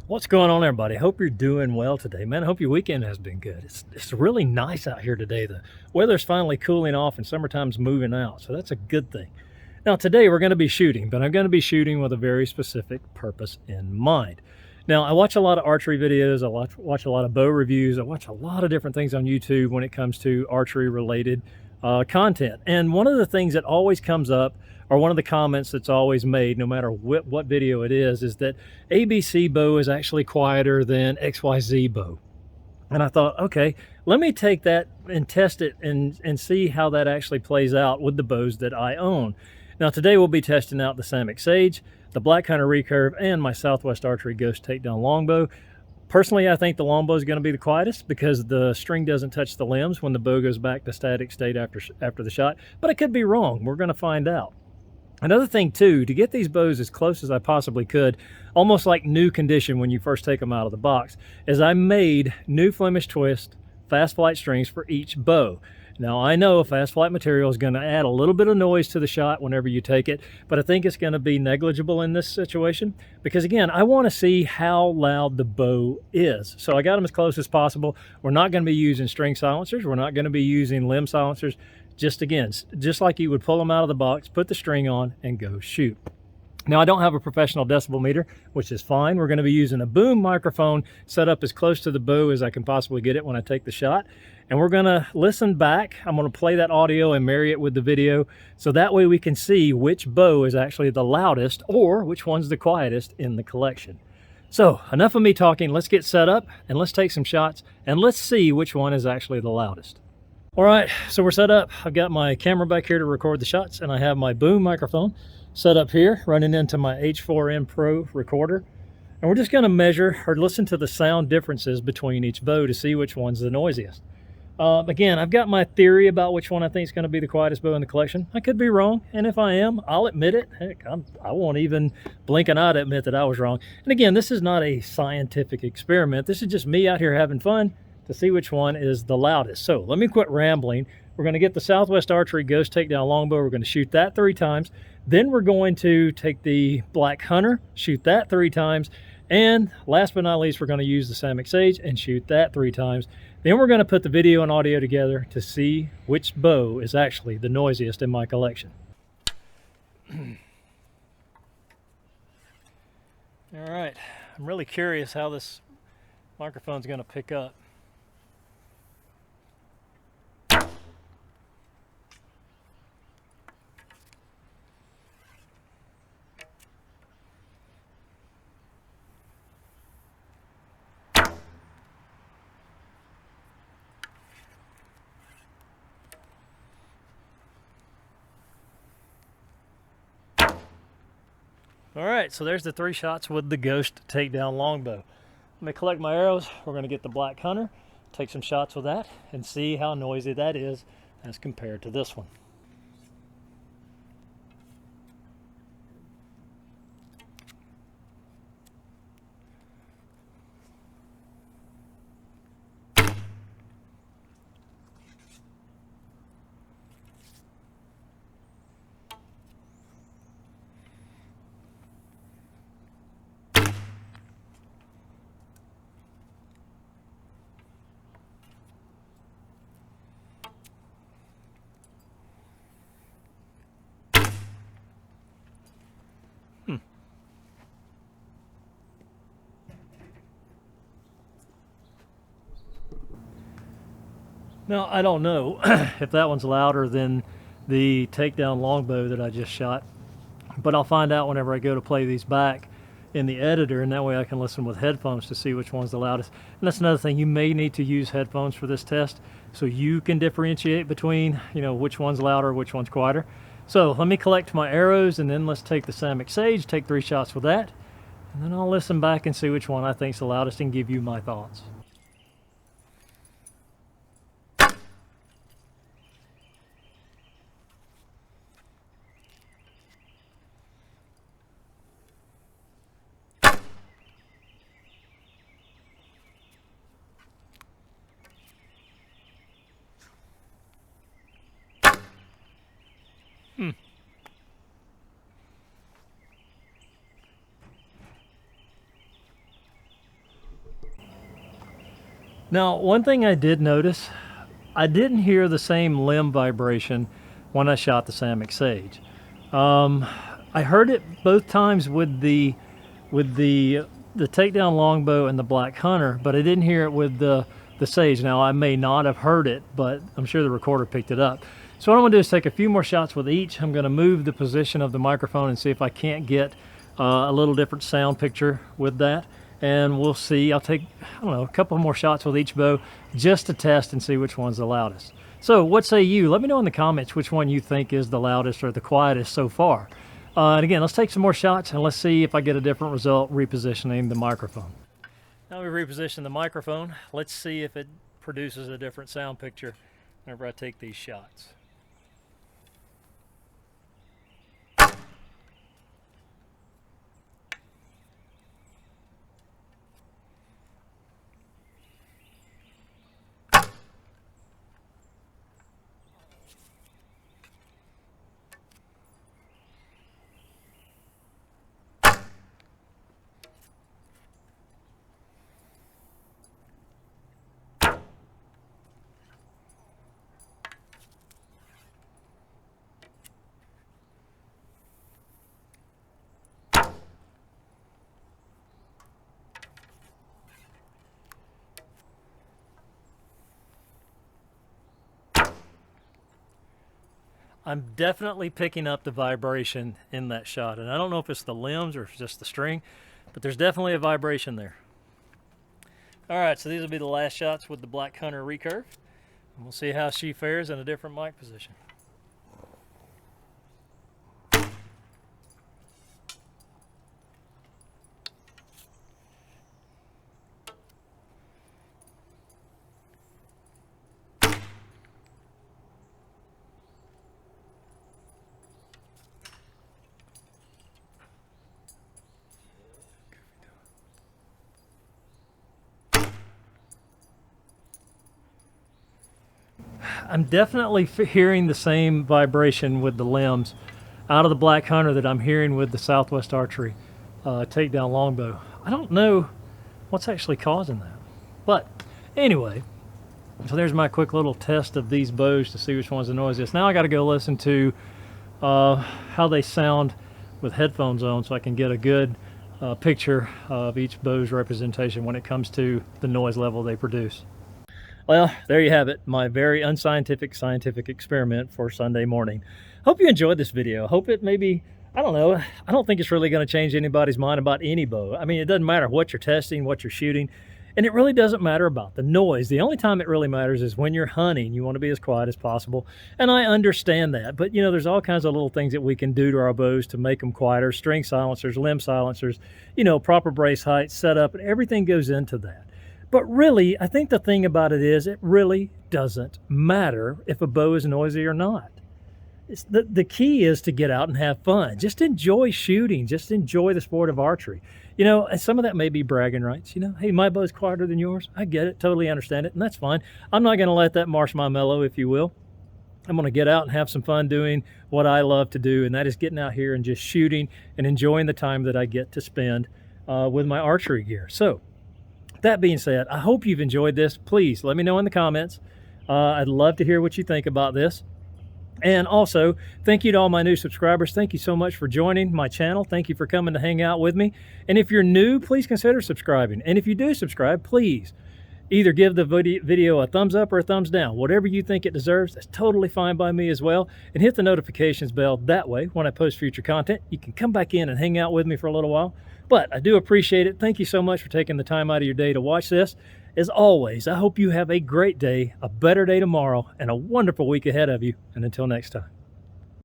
What's going on, everybody? Hope you're doing well today, man. I hope your weekend has been good. It's really nice out here today. The weather's finally cooling off and summertime's moving out, so that's a good thing. Now, today we're going to be shooting, but I'm going to be shooting with a very specific purpose in mind. Now, I watch a lot of archery videos. I watch a lot of bow reviews. I watch a lot of different things on YouTube when it comes to archery-related content. And one of the things that always comes up, or one of the comments that's always made, no matter what video it is that ABC bow is actually quieter than XYZ bow. And I thought, okay, let me take that and test it and see how that actually plays out with the bows that I own. Now, today we'll be testing out the Samick Sage, the Black Hunter recurve, and my Southwest Archery Ghost Takedown Longbow. Personally, I think the longbow is going to be the quietest because the string doesn't touch the limbs when the bow goes back to static state after the shot, but I could be wrong. We're going to find out. Another thing too, to get these bows as close as I possibly could, almost like new condition when you first take them out of the box, is I made new Flemish twist fast flight strings for each bow. Now, I know fast flight material is going to add a little bit of noise to the shot whenever you take it, but I think it's going to be negligible in this situation because, again, I want to see how loud the bow is. So I got them as close as possible. We're not going to be using string silencers. We're not going to be using limb silencers. Just like you would pull them out of the box, put the string on, and go shoot. Now, I don't have a professional decibel meter, which is fine. We're going to be using a boom microphone set up as close to the bow as I can possibly get it when I take the shot. And we're going to listen back. I'm going to play that audio and marry it with the video, so that way we can see which bow is actually the loudest or which one's the quietest in the collection. So, enough of me talking. Let's get set up and let's take some shots and let's see which one is actually the loudest. All right, so we're set up. I've got my camera back here to record the shots, and I have my boom microphone set up here, running into my H4n Pro recorder. And we're just gonna measure or listen to the sound differences between each bow to see which one's the noisiest. Again, I've got my theory about which one I think is gonna be the quietest bow in the collection. I could be wrong, and if I am, I'll admit it. Heck, I won't even blink an eye to admit that I was wrong. And again, this is not a scientific experiment. This is just me out here having fun to see which one is the loudest. So let me quit rambling. We're going to get the Southwest Archery Ghost Takedown Longbow. We're going to shoot that 3 times. Then we're going to take the Black Hunter, shoot that 3 times. And last but not least, we're going to use the Samick Sage and shoot that 3 times. Then we're going to put the video and audio together to see which bow is actually the noisiest in my collection. All right, I'm really curious how this microphone's going to pick up. All right, so there's the 3 shots with the Ghost Takedown Longbow. Let me collect my arrows. We're going to get the Black Hunter, take some shots with that, and see how noisy that is as compared to this one. Now, I don't know if that one's louder than the Takedown Longbow that I just shot, but I'll find out whenever I go to play these back in the editor, and that way I can listen with headphones to see which one's the loudest. And that's another thing, you may need to use headphones for this test so you can differentiate between, which one's louder, which one's quieter. So let me collect my arrows, and then let's take the Samick Sage, take 3 shots with that, and then I'll listen back and see which one I think's the loudest and give you my thoughts. Now, one thing I did notice, I didn't hear the same limb vibration when I shot the Samick Sage. I heard it both times with the takedown longbow and the Black Hunter, but I didn't hear it with the Sage. Now, I may not have heard it, but I'm sure the recorder picked it up. So what I'm gonna do is take a few more shots with each. I'm gonna move the position of the microphone and see if I can't get a little different sound picture with that. And we'll see. I'll take, I don't know, a couple more shots with each bow just to test and see which one's the loudest. So what say you? Let me know in the comments which one you think is the loudest or the quietest so far. And again, let's take some more shots and let's see if I get a different result repositioning the microphone. Now we reposition the microphone. Let's see if it produces a different sound picture whenever I take these shots. I'm definitely picking up the vibration in that shot, and I don't know if it's the limbs or if it's just the string, but there's definitely a vibration there. All right, so these will be the last shots with the Black Hunter recurve, and we'll see how she fares in a different mic position. I'm definitely hearing the same vibration with the limbs out of the Black Hunter that I'm hearing with the Southwest Archery takedown longbow. I don't know what's actually causing that. But anyway, so there's my quick little test of these bows to see which one's the noisiest. Now I got to go listen to how they sound with headphones on so I can get a good picture of each bow's representation when it comes to the noise level they produce. Well, there you have it, my very unscientific scientific experiment for Sunday morning. Hope you enjoyed this video. Hope it maybe, I don't know, I don't think it's really going to change anybody's mind about any bow. I mean, it doesn't matter what you're testing, what you're shooting, and it really doesn't matter about the noise. The only time it really matters is when you're hunting. You want to be as quiet as possible, and I understand that. But, you know, there's all kinds of little things that we can do to our bows to make them quieter. String silencers, limb silencers, you know, proper brace height, setup, and everything goes into that. But really, I think the thing about it is it really doesn't matter if a bow is noisy or not. The key is to get out and have fun. Just enjoy shooting. Just enjoy the sport of archery. You know, and some of that may be bragging rights. You know, hey, my bow's quieter than yours. I get it. Totally understand it. And that's fine. I'm not going to let that marsh my mellow, if you will. I'm going to get out and have some fun doing what I love to do, and that is getting out here and just shooting and enjoying the time that I get to spend with my archery gear. So, that being said, I hope you've enjoyed this. Please let me know in the comments. I'd love to hear what you think about this. And also, thank you to all my new subscribers. Thank you so much for joining my channel. Thank you for coming to hang out with me. And if you're new, please consider subscribing. And if you do subscribe, please either give the video a thumbs up or a thumbs down. Whatever you think it deserves, that's totally fine by me as well. And hit the notifications bell. That way, when I post future content, you can come back in and hang out with me for a little while. But I do appreciate it. Thank you so much for taking the time out of your day to watch this. As always, I hope you have a great day, a better day tomorrow, and a wonderful week ahead of you. And until next time.